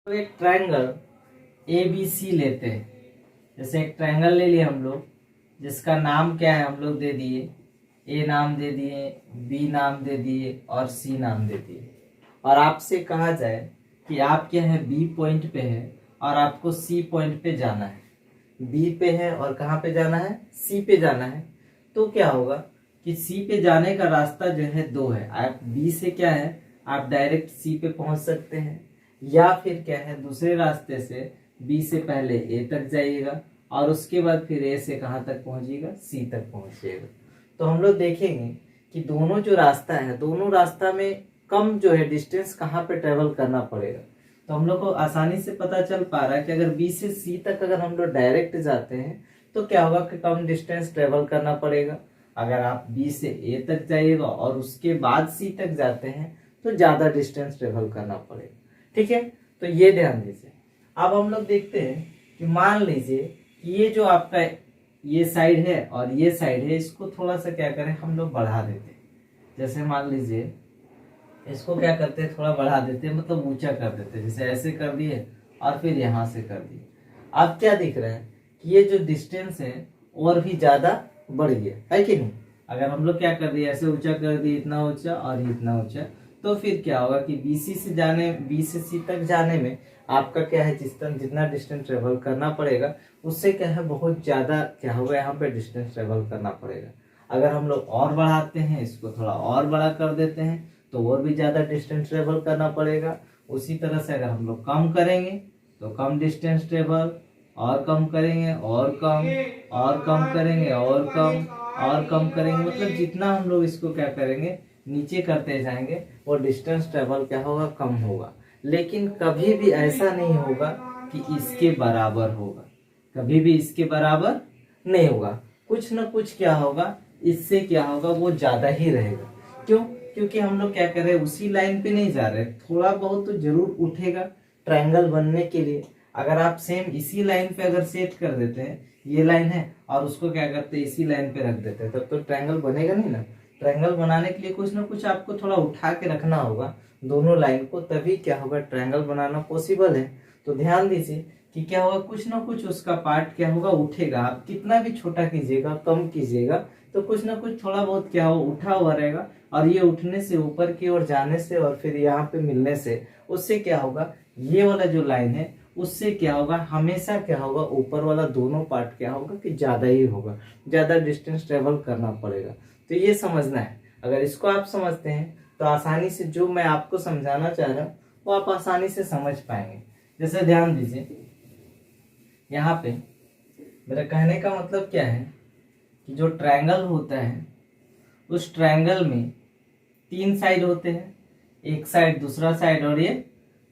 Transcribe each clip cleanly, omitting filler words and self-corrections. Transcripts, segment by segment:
तो एक triangle A B C लेते हैं। जैसे एक ट्रायंगल ले लिए हम लोग, जिसका नाम क्या है हम लोग दे दिए, ए नाम दे दिए, बी नाम दे दिए और सी नाम दे दिए। और आपसे कहा जाए कि आप क्या है बी पॉइंट पे है और आपको सी पॉइंट पे जाना है। बी पे है और कहाँ पे जाना है, सी पे जाना है। तो क्या होगा कि सी पे जाने का रास्ता जो है दो है। आप बी से क्या है, आप डायरेक्ट सी पे पहुंच सकते हैं, या फिर क्या है दूसरे रास्ते से बी से पहले ए तक जाइएगा और उसके बाद फिर ए से कहाँ तक पहुंचिएगा, सी तक पहुंचिएगा। तो हम लोग देखेंगे कि दोनों जो रास्ता है, दोनों रास्ता में कम जो है डिस्टेंस कहाँ पे ट्रेवल करना पड़ेगा। तो हम लोग को आसानी से पता चल पा रहा है कि अगर बी से सी तक अगर हम लोग डायरेक्ट जाते हैं तो क्या होगा कि कम डिस्टेंस ट्रेवल करना पड़ेगा। अगर आप बी से ए तक जाइएगा और उसके बाद सी तक जाते हैं तो ज्यादा डिस्टेंस ट्रेवल करना पड़ेगा। ठीक है, तो ये ध्यान दीजिए। अब हम लोग देखते हैं कि मान लीजिए कि ये जो आपका ये साइड है और ये साइड है, इसको थोड़ा सा क्या करें हम लोग बढ़ा देते हैं। जैसे मान लीजिए इसको क्या करते हैं, थोड़ा बढ़ा देते हैं, मतलब ऊंचा कर देते हैं। जैसे ऐसे कर दिए और फिर यहाँ से कर दिए। अब क्या दिख रहा है कि ये जो डिस्टेंस है और भी ज्यादा बढ़ गया है कि नहीं। अगर हम लोग क्या कर दिए, ऐसे ऊंचा कर दिए, इतना ऊंचा और इतना ऊंचा, तो फिर क्या होगा कि बी से सी तक जाने में आपका क्या है जितना डिस्टेंस ट्रेवल करना पड़ेगा उससे क्या है बहुत ज्यादा क्या होगा यहाँ पे डिस्टेंस ट्रेवल करना पड़ेगा। अगर हम लोग और बढ़ाते हैं, इसको थोड़ा और बड़ा कर देते हैं तो और भी ज्यादा डिस्टेंस ट्रेवल करना पड़ेगा। उसी तरह से अगर हम लोग कम करेंगे तो कम डिस्टेंस ट्रेवल, और कम करेंगे और कम, और कम करेंगे और कम, और कम करेंगे, मतलब जितना हम लोग इसको क्या करेंगे नीचे करते जाएंगे वो डिस्टेंस ट्रेवल क्या होगा, कम होगा। लेकिन कभी भी ऐसा नहीं होगा कि इसके बराबर होगा, कभी भी इसके बराबर नहीं होगा। कुछ ना कुछ क्या होगा, इससे क्या होगा वो ज्यादा ही रहेगा। क्यों? क्योंकि हम लोग क्या कर रहे हैं उसी लाइन पे नहीं जा रहे, थोड़ा बहुत तो जरूर उठेगा ट्रायंगल बनने के लिए। अगर आप सेम इसी लाइन पे अगर सेट कर देते हैं, ये लाइन है और उसको क्या करते हैं इसी लाइन पे रख देते हैं, तब तो ट्रायंगल बनेगा नहीं ना। ट्रायंगल बनाने के लिए कुछ ना कुछ आपको थोड़ा उठा के रखना होगा दोनों लाइन को, तभी क्या होगा ट्रायंगल बनाना पॉसिबल है। तो ध्यान दीजिए कि क्या होगा, कुछ ना कुछ उसका पार्ट क्या होगा उठेगा। आप कितना भी छोटा कीजिएगा, कम कीजिएगा, तो कुछ ना कुछ थोड़ा बहुत क्या हो उठा हुआ रहेगा। और ये उठने से ऊपर की ओर जाने से और फिर यहाँ पे मिलने से उससे क्या होगा, ये वाला जो लाइन है उससे क्या होगा, हमेशा क्या होगा ऊपर वाला दोनों पार्ट क्या होगा कि ज्यादा ही होगा, ज्यादा डिस्टेंस ट्रेवल करना पड़ेगा। तो ये समझना है। अगर इसको आप समझते हैं तो आसानी से जो मैं आपको समझाना चाह रहा हूँ वो आप आसानी से समझ पाएंगे। जैसे ध्यान दीजिए, यहाँ पे मेरा कहने का मतलब क्या है कि जो ट्रायंगल होता है उस ट्रायंगल में तीन साइड होते हैं, एक साइड, दूसरा साइड और ये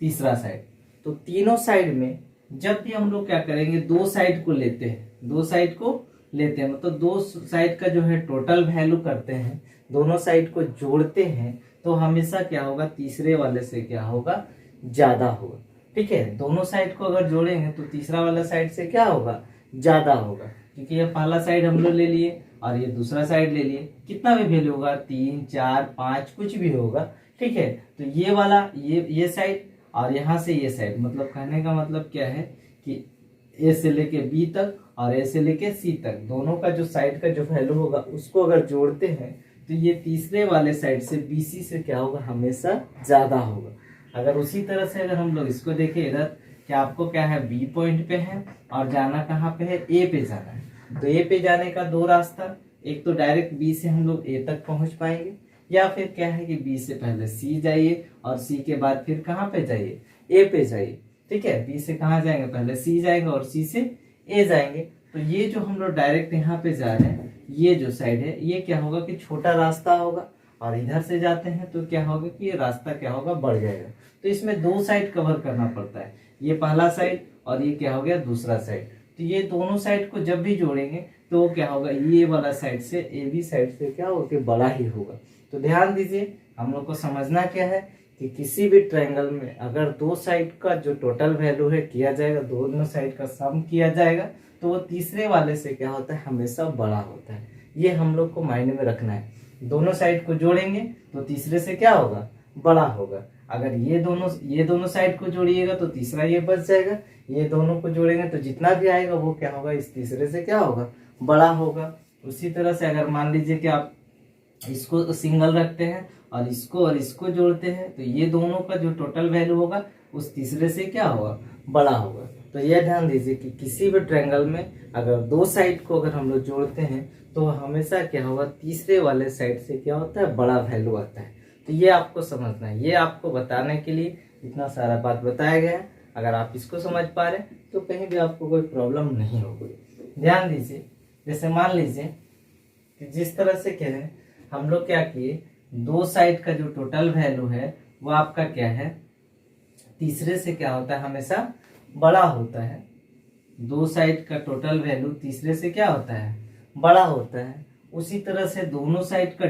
तीसरा साइड। तो तीनों साइड में जब भी हम लोग क्या करेंगे दो साइड को लेते हैं, दो साइड को लेते हैं, मतलब दो साइड का जो है टोटल वैल्यू करते हैं, दोनों साइड को जोड़ते हैं, तो हमेशा क्या होगा तीसरे वाले से क्या होगा, ज्यादा होगा। ठीक है, दोनों साइड को अगर जोड़ेंगे तो तीसरा वाला साइड से क्या होगा, ज्यादा होगा। क्योंकि ये पहला साइड हम लोग ले लिए और ये दूसरा साइड ले लिए, कितना भी वैल्यू होगा, 3, 4, 5 कुछ भी होगा। ठीक है, तो ये वाला ये साइड और यहाँ से ये साइड, मतलब कहने का मतलब क्या है कि ए से लेके बी तक और ए से लेके सी तक दोनों का जो साइड का जो वैल्यू होगा उसको अगर जोड़ते हैं तो ये तीसरे वाले साइड से बीसी से क्या होगा, हमेशा ज्यादा होगा। अगर उसी तरह से अगर हम लोग इसको देखें इधर, कि आपको क्या है बी पॉइंट पे है और जाना कहाँ पे है, ए पे जाना है। तो ए पे जाने का दो रास्ता, एक तो डायरेक्ट बी से हम लोग ए तक पहुंच पाएंगे, या फिर क्या है कि बी से पहले सी जाइए और सी के बाद फिर कहाँ पे जाइए, ए पे जाइए। ठीक है, बी से कहाँ जाएंगे, पहले सी जाएंगे और सी से ए जाएंगे। तो ये जो हम लोग डायरेक्ट यहाँ पे जा रहे हैं, ये जो साइड है ये क्या होगा कि छोटा रास्ता होगा, और इधर से जाते हैं तो क्या होगा कि ये रास्ता क्या होगा, बढ़ जाएगा। तो इसमें दो साइड कवर करना पड़ता है, ये पहला साइड और ये क्या हो गया दूसरा साइड। तो ये दोनों साइड को जब भी जोड़ेंगे तो क्या होगा, ये वाला साइड से ए बी साइड से क्या होगा कि बड़ा ही होगा। तो ध्यान दीजिए, हम लोग को समझना क्या है कि किसी भी ट्रायंगल में अगर दो साइड का जो टोटल वैल्यू है किया जाएगा, दोनों साइड का सम किया जाएगा, तो वो तीसरे वाले से क्या होता है, हमेशा बड़ा होता है। ये हम लोग को माइंड में रखना है। दोनों साइड को जोड़ेंगे तो तीसरे से क्या होगा, बड़ा होगा। अगर ये दोनों साइड को जोड़िएगा तो तीसरा ये बच जाएगा, ये दोनों को जोड़ेंगे तो जितना भी आएगा वो क्या होगा, इस तीसरे से क्या होगा, बड़ा होगा। उसी तरह से अगर मान लीजिए कि आप इसको सिंगल रखते हैं और इसको जोड़ते हैं तो ये दोनों का जो टोटल वैल्यू होगा उस तीसरे से क्या होगा, बड़ा होगा। तो यह ध्यान दीजिए कि किसी भी ट्रायंगल में अगर दो साइड को अगर हम लोग जोड़ते हैं तो हमेशा क्या होगा, तीसरे वाले साइड से क्या होता है, बड़ा वैल्यू आता है। तो ये आपको समझना है, ये आपको बताने के लिए इतना सारा बात बताया गया है। अगर आप इसको समझ पा रहे हैं तो कहीं भी आपको कोई प्रॉब्लम नहीं होगी। ध्यान दीजिए, जैसे मान लीजिए कि जिस तरह से क्या है, हम लोग क्या किए, दो साइड का जो टोटल वैल्यू है वो आपका क्या है, तीसरे से क्या होता है, हमेशा बड़ा होता है। दो साइड का टोटल वैल्यू तीसरे से क्या होता है, बड़ा होता है। उसी तरह से दोनों साइड का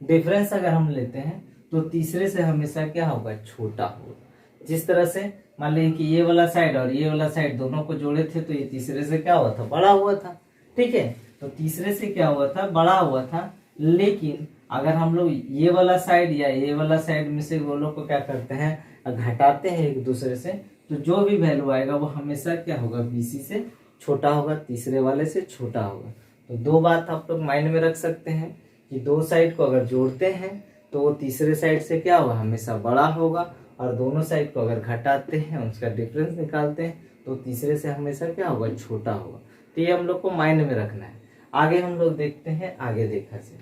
डिफरेंस अगर हम लेते हैं तो तीसरे से हमेशा क्या होगा, छोटा होगा। जिस तरह से मान लीजिए कि ये वाला साइड और ये वाला साइड दोनों को जोड़े थे तो ये तीसरे से क्या हुआ था, बड़ा हुआ था। ठीक है, तो तीसरे से क्या हुआ था, बड़ा हुआ था। लेकिन अगर हम लोग ये वाला साइड या ये वाला साइड में से वो लोग को क्या करते हैं, घटाते हैं एक दूसरे से, तो जो भी वैल्यू आएगा वो हमेशा क्या होगा, बीसी से छोटा होगा, तीसरे वाले से छोटा होगा। तो दो बात आप लोग माइंड में रख सकते हैं कि दो साइड को अगर जोड़ते हैं तो वो तीसरे साइड से क्या होगा, हमेशा बड़ा होगा, और दोनों साइड को अगर घटाते हैं, उसका डिफरेंस निकालते हैं तो तीसरे से हमेशा क्या होगा, छोटा होगा। तो ये हम लोग को माइंड में रखना है। आगे हम लोग देखते हैं, आगे देखा से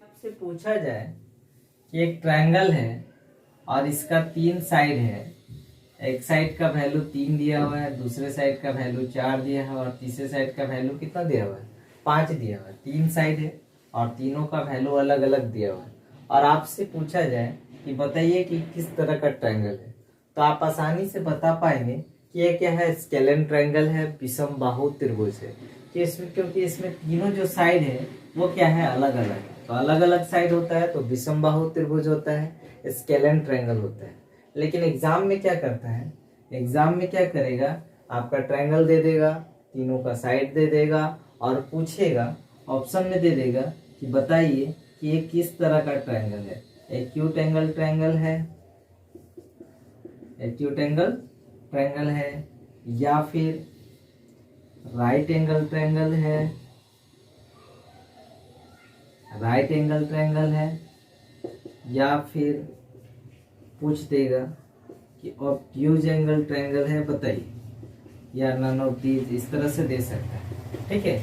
आपसे पूछा जाए कि एक ट्रायंगल है और इसका 3 साइड है, एक साइड का वैल्यू 3 दिया हुआ है, दूसरे साइड का वैल्यू 4 दिया है और तीसरे साइड का वैल्यू कितना दिया हुआ है, 5 दिया हुआ है। 3 साइड है और तीनों का वैल्यू अलग अलग दिया हुआ है, और आपसे पूछा जाए कि बताइए कि किस तरह का ट्रायंगल है, तो आप आसानी से बता पाएंगे कि ये क्या है, स्केलेन ट्रायंगल है, विषम बाहु त्रिभुज है। कि इसमें, क्योंकि इसमें तीनों जो साइड है वो क्या है, अलग अलग है। तो अलग अलग साइड होता है तो विषम बाहु त्रिभुज होता है, स्केलेन ट्रायंगल होता है। लेकिन एग्जाम में क्या करता है, एग्जाम में क्या करेगा, आपका ट्रायंगल दे देगा, तीनों का साइड दे देगा और पूछेगा, ऑप्शन में दे देगा कि बताइए कि ये किस तरह का ट्रायंगल है, एक्यूट एंगल ट्रायंगल है, एक्यूट एंगल ट्रायंगल है, या फिर राइट एंगल ट्रायंगल है, राइट एंगल ट्रायंगल है, या फिर पूछ देगा कि ऑब्ट्यूज एंगल ट्रायंगल है, बताइए, या नन ऑफ दीज, इस तरह से दे सकता है। ठीक है,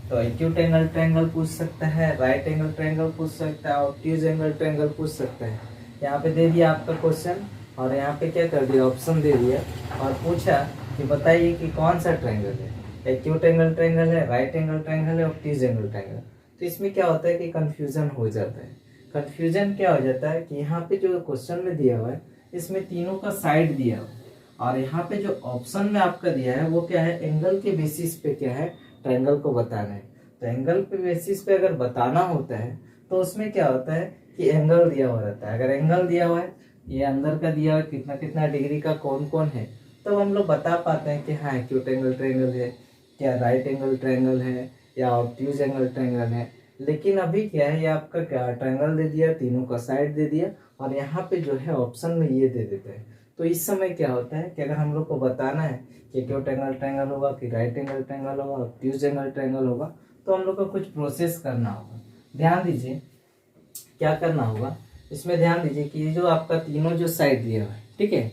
तो एक्यूट एंगल ट्रायंगल पूछ सकता है, राइट एंगल ट्रायंगल पूछ सकता है, ऑब्ट्यूज एंगल ट्रायंगल पूछ सकता है। यहाँ पे दे दिया आपका क्वेश्चन और यहाँ पे क्या कर दिया, ऑप्शन दे दिया और पूछा कि बताइए कि कौन सा ट्रायंगल है, एक्यूट एंगल ट्रायंगल है, राइट एंगल ट्रायंगल है, ऑब्ट्यूज एंगल ट्रायंगल। तो इसमें क्या होता है कि कंफ्यूजन हो जाता है। कंफ्यूजन क्या हो जाता है कि यहाँ पे जो क्वेश्चन में दिया हुआ है इसमें तीनों का साइड दिया हुआ है, और यहाँ पे जो ऑप्शन में आपका दिया है वो क्या है, एंगल के बेसिस पे क्या है, ट्रायंगल को बताना है। तो एंगल के बेसिस पे अगर बताना होता है तो उसमें क्या होता है कि एंगल दिया हुआ रहता है। अगर एंगल दिया हुआ है, ये अंदर का दिया हुआ है, कितना कितना डिग्री का कौन कौन है, तब हम लोग बता पाते हैं कि हाँ एक्यूट एंगल ट्रायंगल है, क्या राइट एंगल ट्रायंगल है, या ऑब्ट्यूज एंगल ट्रायंगल है। लेकिन अभी क्या है, ये आपका क्या ट्रायंगल दे दिया, तीनों का साइड दे दिया, और यहाँ पे जो है ऑप्शन में ये दे देते हैं। तो इस समय क्या होता है कि अगर हम लोग को बताना है कि एक्यूट एंगल ट्रायंगल होगा कि राइट एंगल ट्रायंगल होगा, ऑब्ट्यूज एंगल ट्रायंगल होगा, तो हम लोग को कुछ प्रोसेस करना होगा। ध्यान दीजिए क्या करना होगा, इसमें ध्यान दीजिए कि ये जो आपका तीनों जो साइड दिया हुआ है, ठीक है,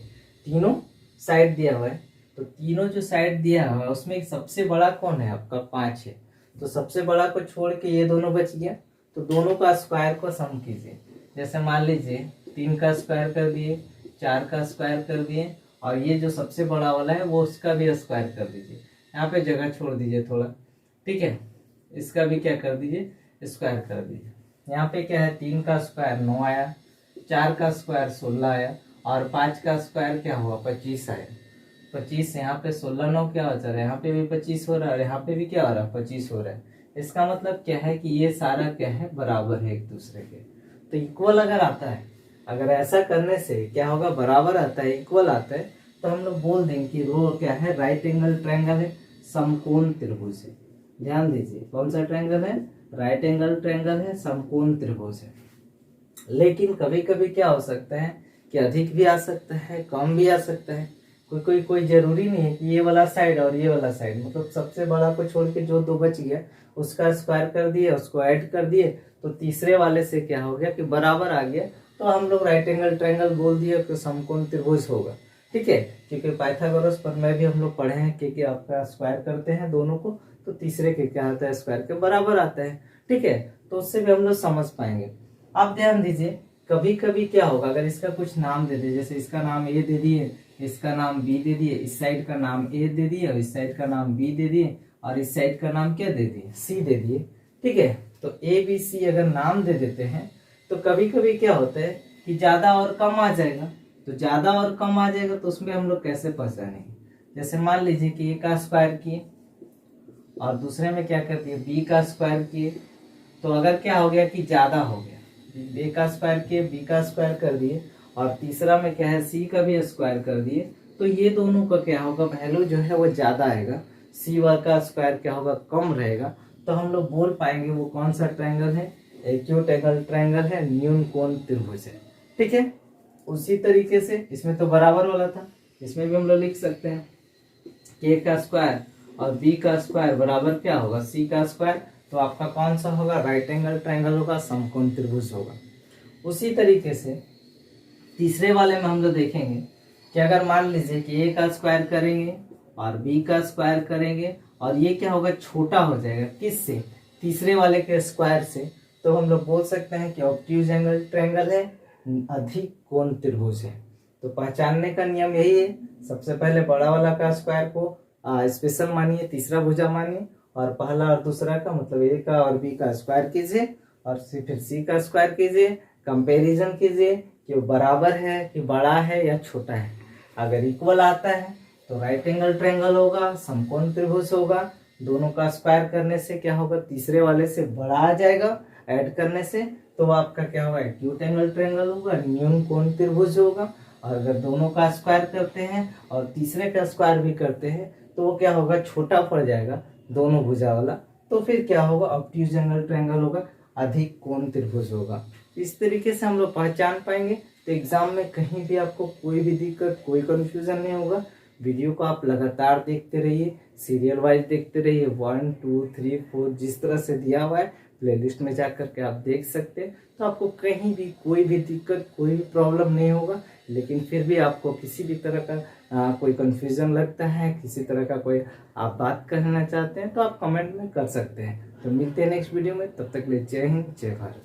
तीनों साइड दिया हुआ है, तो तीनों जो साइड दिया हुआ है उसमें एक सबसे बड़ा कौन है, आपका 5 है। तो सबसे बड़ा को छोड़ के ये दोनों बच गया, तो दोनों का स्क्वायर को सम कीजिए। जैसे मान लीजिए 3 का स्क्वायर कर दिए, 4 का स्क्वायर कर दिए, और ये जो सबसे बड़ा वाला है वो उसका भी स्क्वायर कर दीजिए। यहाँ पे जगह छोड़ दीजिए थोड़ा, ठीक है, इसका भी क्या कर दीजिए, स्क्वायर कर दीजिए। यहाँ पे क्या है, 3 का स्क्वायर 9 आया, 4 का स्क्वायर 16 आया, और 5 का स्क्वायर क्या हुआ, 25 आया। 25 यहाँ पे 16 9 क्या हो रहा है, यहाँ पे भी 25 हो रहा है और यहाँ पे भी क्या हो रहा है, 25 हो रहा है। इसका मतलब क्या है कि ये सारा क्या है, बराबर है एक दूसरे के। तो इक्वल अगर आता है, अगर ऐसा करने से क्या होगा, बराबर आता है, इक्वल आता है, तो हम लोग बोल देंगे कि वो क्या है, राइट एंगल ट्रायंगल है, समकोण त्रिभुज है। ध्यान दीजिए कौन सा ट्रायंगल है, राइट एंगल ट्रायंगल है, समकोण त्रिभुज है। लेकिन कभी कभी क्या हो सकता है कि अधिक भी आ सकता है, कम भी आ सकता है। कोई जरूरी नहीं है कि ये वाला साइड और ये वाला साइड, मतलब सबसे बड़ा को छोड़ के जो दो बच गया उसका स्क्वायर कर दिए, उसको ऐड कर दिए, तो तीसरे वाले से क्या हो गया कि बराबर आ गया, तो हम लोग राइट एंगल ट्रायंगल बोल दिए कि समकोण त्रिभुज होगा। ठीक है, क्योंकि पाइथागोरस पर में भी हम लोग पढ़े हैं कि आपका स्क्वायर करते हैं दोनों को, तो तीसरे के क्या आता है, स्क्वायर के बराबर आता है। ठीक है, तो उससे भी हम लोग समझ पाएंगे। आप ध्यान दीजिए, कभी कभी क्या होगा, अगर इसका कुछ नाम दे दे, जैसे इसका नाम ए दे दिए, इसका नाम बी दे दिए, इस साइड का नाम ए दे दिए और इस साइड का नाम बी दे दिए और इस साइड का नाम क्या दे दिए, सी दे दिए। ठीक है, तो ए बी सी अगर नाम दे देते हैं तो कभी कभी क्या होता है कि ज्यादा और कम आ जाएगा, तो ज्यादा और कम आ जाएगा तो उसमें हम लोग कैसे पहचानेंगे। जैसे मान लीजिए कि ए का स्क्वायर किए और दूसरे में क्या कर दिए, बी का स्क्वायर किए, तो अगर क्या हो गया कि ज्यादा हो गया, ए का स्क्वायर किए, बी का स्क्वायर कर दिए और तीसरा में क्या है, सी का भी स्क्वायर कर दिए, तो ये दोनों का क्या होगा, वैल्यू जो है वो ज्यादा आएगा, सी वाला का स्क्वायर क्या होगा, कम रहेगा। तो हम लोग बोल पाएंगे वो कौन सा ट्रायंगल है, एक्यूट एंगल ट्रायंगल है, न्यून कोण त्रिभुज है। ठीक है, उसी तरीके से इसमें तो बराबर वाला था, इसमें भी हम लोग लिख सकते हैं के का स्क्वायर और बी का स्क्वायर बराबर क्या होगा, सी का स्क्वायर, तो आपका कौन सा होगा, राइट एंगल ट्रायंगल होगा, समकोण त्रिभुज होगा। उसी तरीके से तीसरे वाले में हम लोग देखेंगे कि अगर मान लीजिए कि ए का स्क्वायर करेंगे और बी का स्क्वायर करेंगे और ये क्या होगा, छोटा हो जाएगा, किससे, तीसरे वाले के स्क्वायर से, तो हम लोग बोल सकते हैं कि ऑब्ट्यूज एंगल ट्रायंगल है, अधिक कोण त्रिभुज है। तो पहचानने का नियम यही है, सबसे पहले बड़ा वाला का स्क्वायर को स्पेशल मानिए, तीसरा भुजा मानिए, और पहला और दूसरा का मतलब ए का और बी का स्क्वायर कीजिए और फिर सी का स्क्वायर कीजिए, कंपैरिजन कीजिए कि वो बराबर है कि बड़ा है या छोटा है। अगर इक्वल आता है तो राइट एंगल ट्रायंगल होगा, समकोण त्रिभुज होगा, दोनों का स्क्वायर करने से क्या होगा, तीसरे वाले से बड़ा आ जाएगा, ऐड करने से तो आपका क्या होगा, एक्यूट एंगल ट्रायंगल होगा, न्यून कोण त्रिभुज होगा। और अगर दोनों का स्क्वायर करते हैं और तीसरे का स्क्वायर भी करते हैं तो वो क्या होगा, छोटा पड़ जाएगा दोनों भुजा वाला, तो फिर क्या होगा, ऑब्ट्यूज एंगल ट्रायंगल होगा, अधिक कोण त्रिभुज होगा। इस तरीके से हम लोग पहचान पाएंगे, तो एग्जाम में कहीं भी आपको कोई भी दिक्कत, कोई कंफ्यूजन नहीं होगा। वीडियो को आप लगातार देखते रहिए, सीरियल वाइज देखते रहिए, 1 2 3 4 जिस तरह से दिया हुआ है प्लेलिस्ट में जा करके आप देख सकते हैं, तो आपको कहीं भी कोई भी दिक्कत, कोई भी प्रॉब्लम नहीं होगा। लेकिन फिर भी आपको किसी भी तरह का कोई कंफ्यूजन लगता है, किसी तरह का कोई आप बात करना चाहते हैं तो आप कमेंट में कर सकते हैं। तो मिलते हैं नेक्स्ट वीडियो में, तब तक के लिए जय हिंद, जय भारत।